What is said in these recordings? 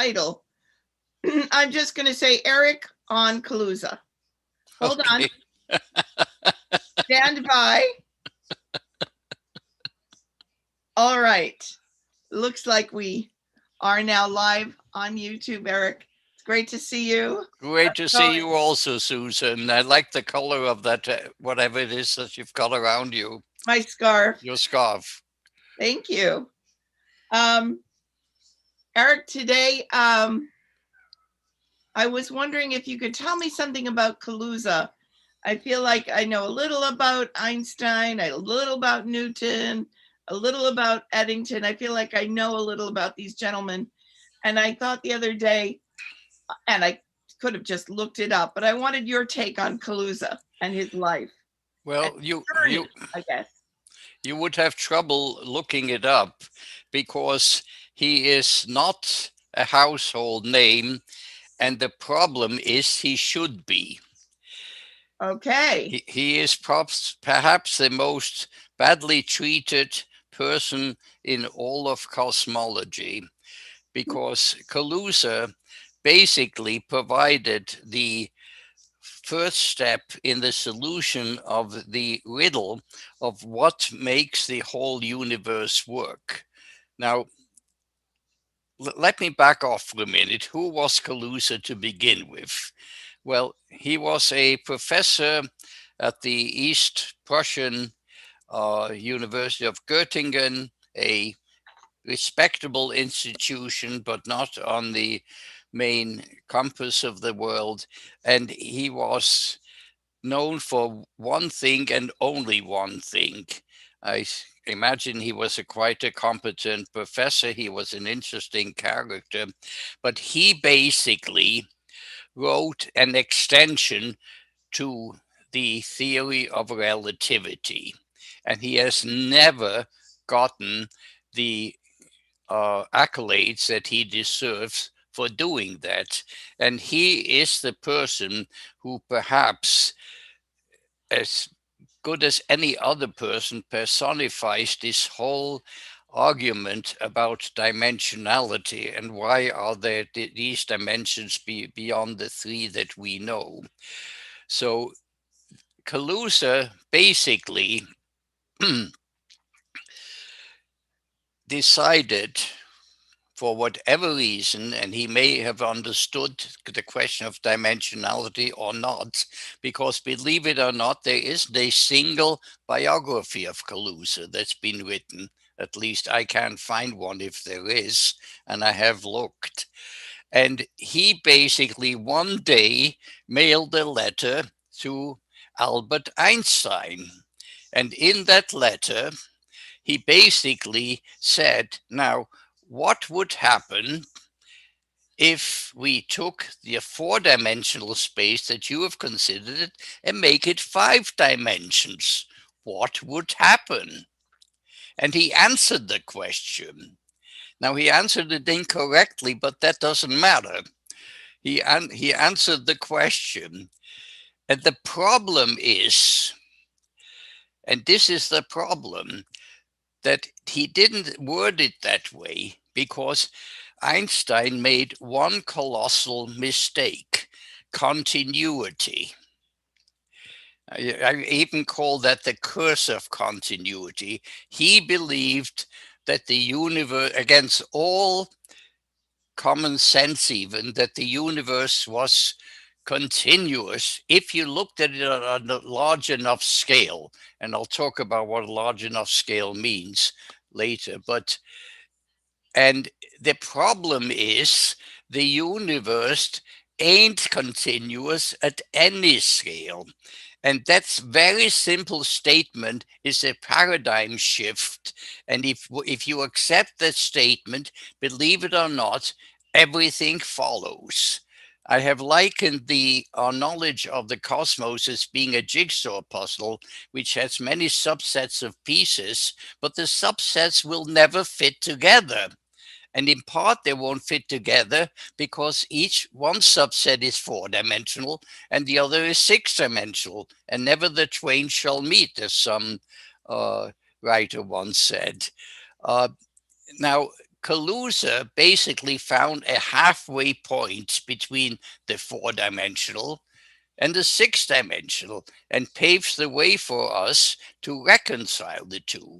title. I'm just going to say Eric on Kaluzza. Hold on. Okay. Stand by. All right. Looks like we are now live on YouTube, Eric. It's great to see you. Great to So, see you also, Susan. I like the color of that, whatever it is that you've got around you, my scarf. your scarf. Thank you. Um, Eric, today I was wondering if you could tell me something about Kaluzza. I feel like I know a little about Einstein, a little about Newton, a little about Eddington. I feel like I know a little about these gentlemen. And I thought the other day, and I could have just looked it up, but I wanted your take on Kaluzza and his life and Well, journey, I guess. you would have trouble looking it up because he is not a household name, and the problem is he should be. Okay. He is perhaps the most badly treated person in all of cosmology because Kaluzza basically provided the first step in the solution of the riddle of what makes the whole universe work. Now, let me back off for a minute. Who was Kaluzza to begin with? Well, he was a professor at the East Prussian University of Göttingen, a respectable institution, but not on the main campus of the world. And he was known for one thing and only one thing. I imagine he was quite a competent professor. He was an interesting character, but he basically wrote an extension to the theory of relativity. And he has never gotten the accolades that he deserves for doing that. And he is the person who perhaps, as good as any other person, personifies this whole argument about dimensionality and why are there these dimensions beyond the three that we know. So Kaluzza basically decided, for whatever reason, and he may have understood the question of dimensionality or not, because believe it or not, there isn't a single biography of Kaluzza that's been written. At least I can't find one if there is, and I have looked. And he basically one day mailed a letter to Albert Einstein. And in that letter, he basically said, now, what would happen if we took the four-dimensional space that you have considered and make it 5 dimensions? What would happen? And he answered the question. Now, he answered it incorrectly, but that doesn't matter. He answered the question. And the problem is, and this is the problem, that he didn't word it that way because Einstein made one colossal mistake: continuity. I even call that the curse of continuity. He believed that the universe, against all common sense, even, that the universe was continuous if you looked at it on a large enough scale. And I'll talk about what a large enough scale means later. And the problem is the universe ain't continuous at any scale. And that's very simple statement is a paradigm shift. And if you accept that statement, believe it or not, everything follows. I have likened our knowledge of the cosmos as being a jigsaw puzzle, which has many subsets of pieces, but the subsets will never fit together. And in part, they won't fit together because each one subset is four-dimensional and the other is six-dimensional, and never the twain shall meet, as some uh, writer once said. Uh, Now, Kaluzza basically found a halfway point between the four-dimensional and the six-dimensional and paves the way for us to reconcile the two.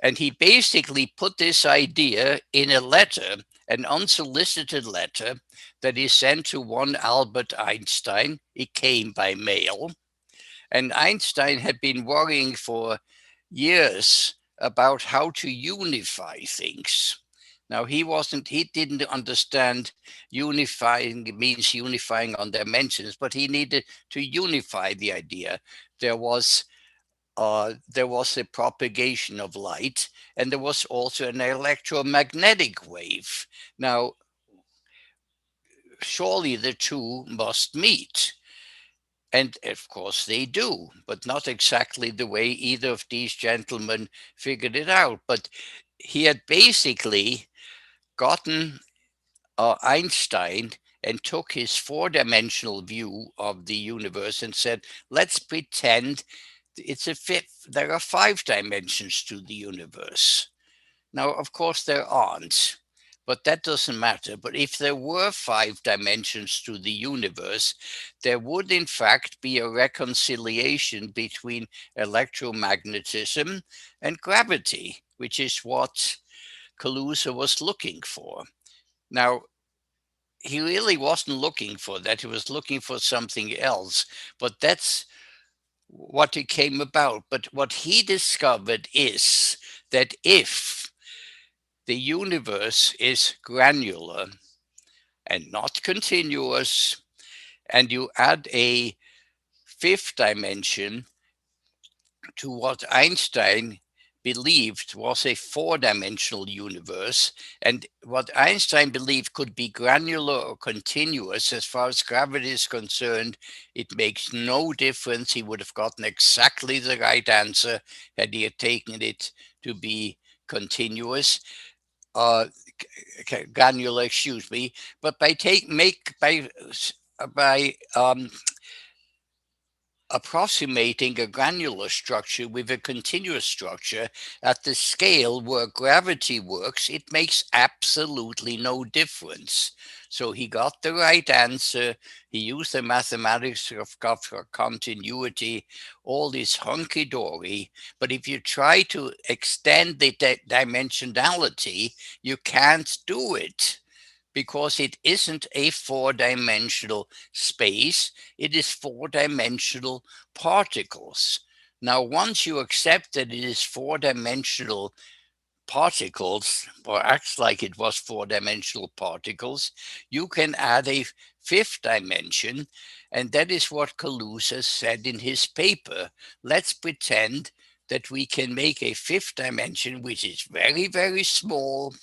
And he basically put this idea in a letter, an unsolicited letter that he sent to one Albert Einstein. It came by mail. And Einstein had been worrying for years about how to unify things. Now he didn't understand unifying means unifying on dimensions, but he needed to unify the idea. There was there was a propagation of light, and there was also an electromagnetic wave. Now, surely the two must meet. And of course they do, but not exactly the way either of these gentlemen figured it out. But he had basically gotten Einstein and took his four-dimensional view of the universe and said, let's pretend it's a fifth. There are five dimensions to the universe. Now, of course, there aren't, but that doesn't matter. But if there were five dimensions to the universe, there would, in fact, be a reconciliation between electromagnetism and gravity, which is what Kaluzza was looking for. Now, he really wasn't looking for that. He was looking for something else, but that's what it came about. But what he discovered is that if the universe is granular and not continuous, and you add a fifth dimension to what Einstein believed was a four-dimensional universe, and what Einstein believed could be granular or continuous. As far as gravity is concerned, it makes no difference. He would have gotten exactly the right answer had he had taken it to be continuous. Uh, Granular, excuse me, but by approximating a granular structure with a continuous structure at the scale where gravity works, it makes absolutely no difference. So he got the right answer. He used the mathematics of continuity, all this hunky dory. But if you try to extend the dimensionality, you can't do it because it isn't a four-dimensional space, it is four-dimensional particles. Now, once you accept that it is four-dimensional particles, or acts like it was four-dimensional particles, you can add a fifth dimension, and that is what Kaluzza said in his paper. Let's pretend that we can make a fifth dimension, which is very, very small,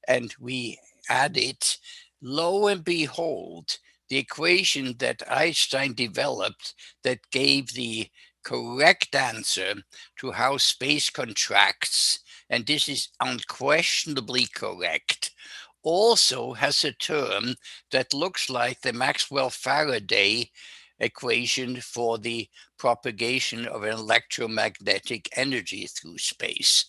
and we add it, lo and behold, the equation that Einstein developed that gave the correct answer to how space contracts, and this is unquestionably correct, also has a term that looks like the Maxwell-Faraday equation for the propagation of electromagnetic energy through space.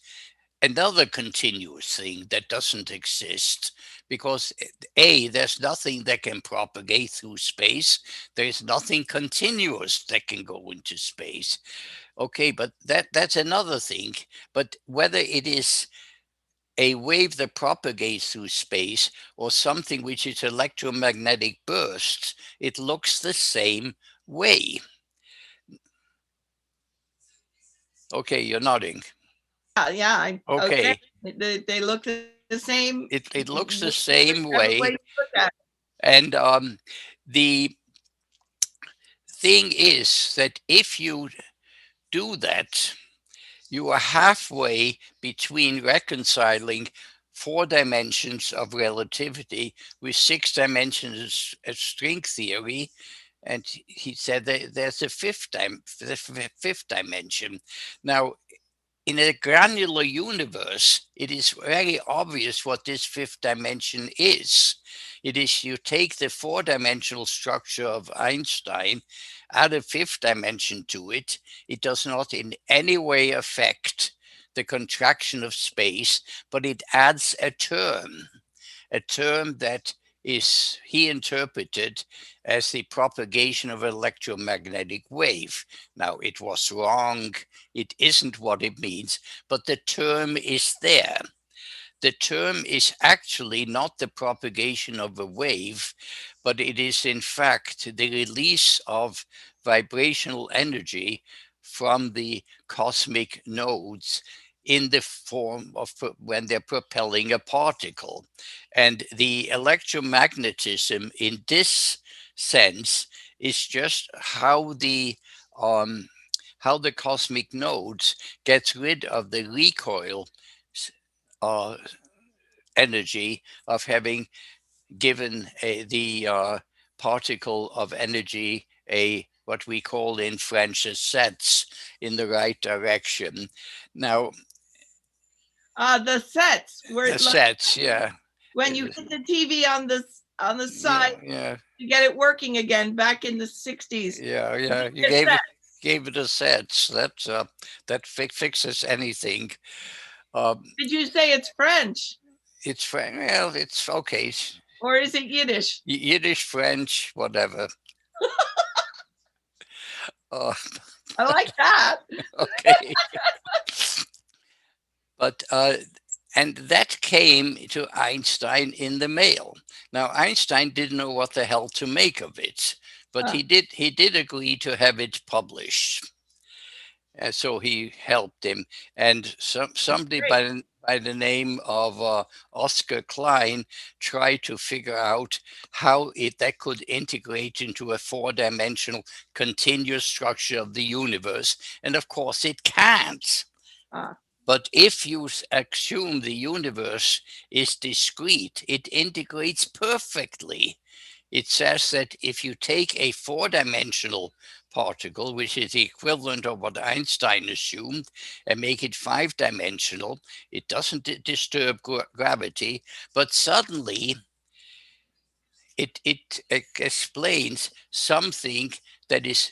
Another continuous thing that doesn't exist because there's nothing that can propagate through space. There's nothing continuous that can go into space. Okay, but that's another thing. But whether it is a wave that propagates through space or something which is electromagnetic bursts, it looks the same way. Okay, you're nodding. Yeah, okay. Okay, They look the same. it looks the same Whichever way way. you look at it. And the thing is that if you do that, you are halfway between reconciling four dimensions of relativity with six dimensions of string theory. And he said that there's a fifth dimension. Now, in a granular universe, it is very obvious what this fifth dimension is. It is you take the four-dimensional structure of Einstein, add a fifth dimension to it. It does not in any way affect the contraction of space, but it adds a term that is he interpreted as the propagation of electromagnetic wave. Now, it was wrong. It isn't what it means, but the term is there. The term is actually not the propagation of a wave, but it is in fact the release of vibrational energy from the cosmic nodes in the form of when they're propelling a particle. And the electromagnetism in this sense is just um, how the cosmic nodes gets rid of the recoil uh, energy of having given the particle of energy a what we call in French a sets in the right direction. Now, The sets where a sets, yeah, when you it, hit the TV on the side yeah, yeah, to get it working again back in the 60s. yeah, yeah. You Cassettes. gave it a sets. That fixes anything. Um, Did you say it's French well, it's okay. or is it Yiddish? Yiddish, French, whatever. Uh, I like that. okay. But and that came to Einstein in the mail. Now Einstein didn't know what the hell to make of it, but Huh, he did agree to have it published. And so he helped him, and somebody great. by the name of Oscar Klein tried to figure out how that could integrate into a four-dimensional continuous structure of the universe, and of course it can't. Uh, But if you assume the universe is discrete, it integrates perfectly. It says that if you take a four-dimensional particle, which is the equivalent of what Einstein assumed, and make it five-dimensional, it doesn't disturb gravity, but suddenly it explains something that is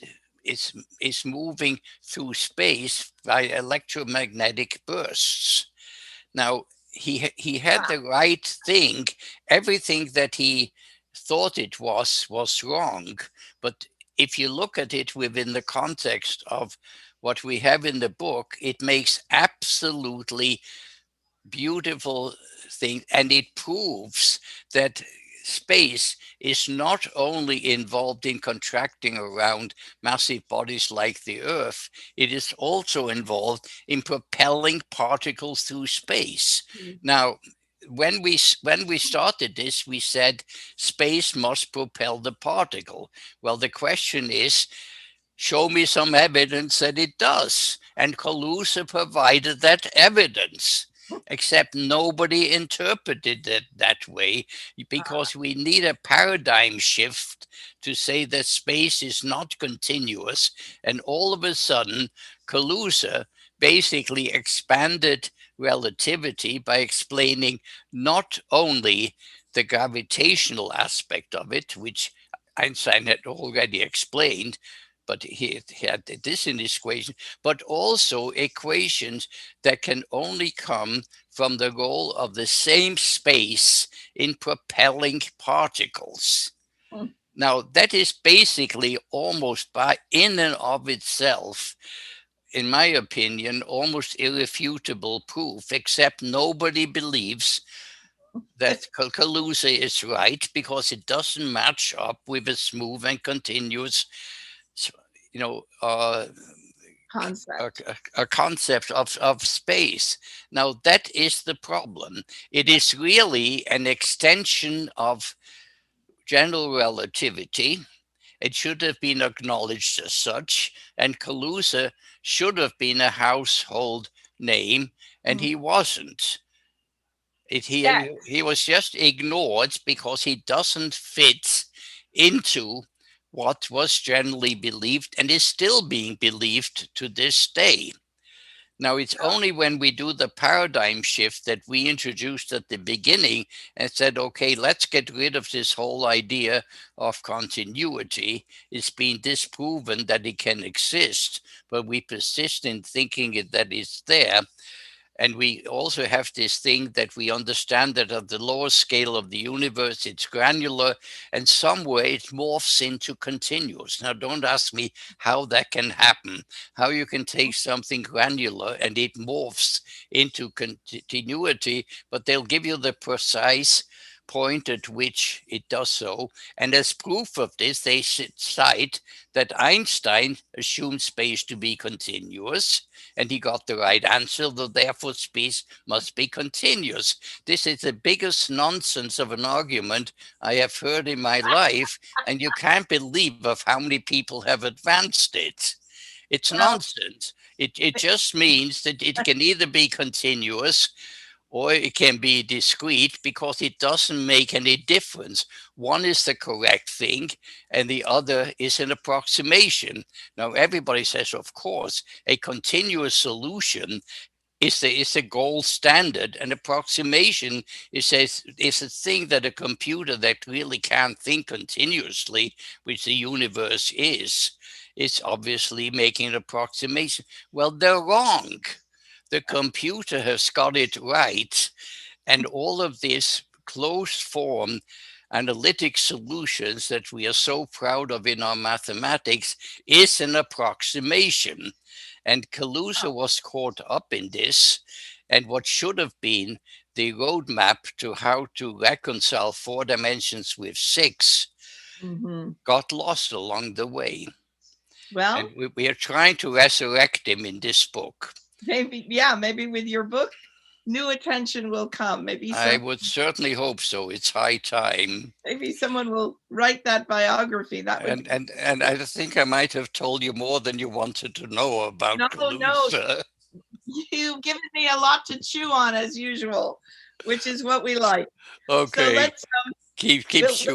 is moving through space by electromagnetic bursts. Now he had the right thing. Everything that he thought it was wrong. But if you look at it within the context of what we have in the book, it makes absolutely beautiful thing, and it proves that space is not only involved in contracting around massive bodies like the Earth, it is also involved in propelling particles through space. mm, Now, when we started this, we said space must propel the particle. Well, the question is, show me some evidence that it does. And Kaluzza provided that evidence, except nobody interpreted it that way because we need a paradigm shift to say that space is not continuous. And all of a sudden, Kaluzza basically expanded relativity by explaining not only the gravitational aspect of it, which Einstein had already explained, but he had this in his equation, but also equations that can only come from the role of the same space in propelling particles. mm. Now, that is basically almost by in and of itself, in my opinion, almost irrefutable proof, except nobody believes that Kaluzza is right because it doesn't match up with a smooth and continuous you know, Concept. a concept of space. Now, that is the problem. It is really an extension of general relativity. It should have been acknowledged as such, and Kaluzza should have been a household name, and Mm. he wasn't. Yeah. He was just ignored because he doesn't fit into what was generally believed and is still being believed to this day. Now, it's only when we do the paradigm shift that we introduced at the beginning and said, okay, let's get rid of this whole idea of continuity. It's been disproven that it can exist, but we persist in thinking that it's there. And we also have this thing that we understand that at the lower scale of the universe, it's granular, and somewhere it morphs into continuous. Now, don't ask me how that can happen, how you can take something granular and it morphs into continuity, but they'll give you the precise point at which it does so. And as proof of this, they cite that Einstein assumed space to be continuous, and he got the right answer, that therefore space must be continuous. This is the biggest nonsense of an argument I have heard in my life, and you can't believe of how many people have advanced it. It's Well, nonsense. It just means that it can either be continuous or it can be discrete, because it doesn't make any difference. One is the correct thing and the other is an approximation. Now, everybody says, of course, a continuous solution is the gold standard. An approximation is a thing that a computer that really can't think continuously, which the universe is obviously making an approximation. Well, they're wrong. The computer has got it right, and all of this closed form analytic solutions that we are so proud of in our mathematics is an approximation. And Kaluzza was caught up in this, and what should have been the roadmap to how to reconcile four dimensions with six mhm. got lost along the way. And Well, we are trying to resurrect him in this book. maybe, yeah, maybe with your book, new attention will come. I would certainly hope so. It's high time. Maybe someone will write that biography. That would be And I think I might have told you more than you wanted to know no, about no. Kaluzza. You've given me a lot to chew on as usual, which is what we like. So Okay, let's keep we'll chewing.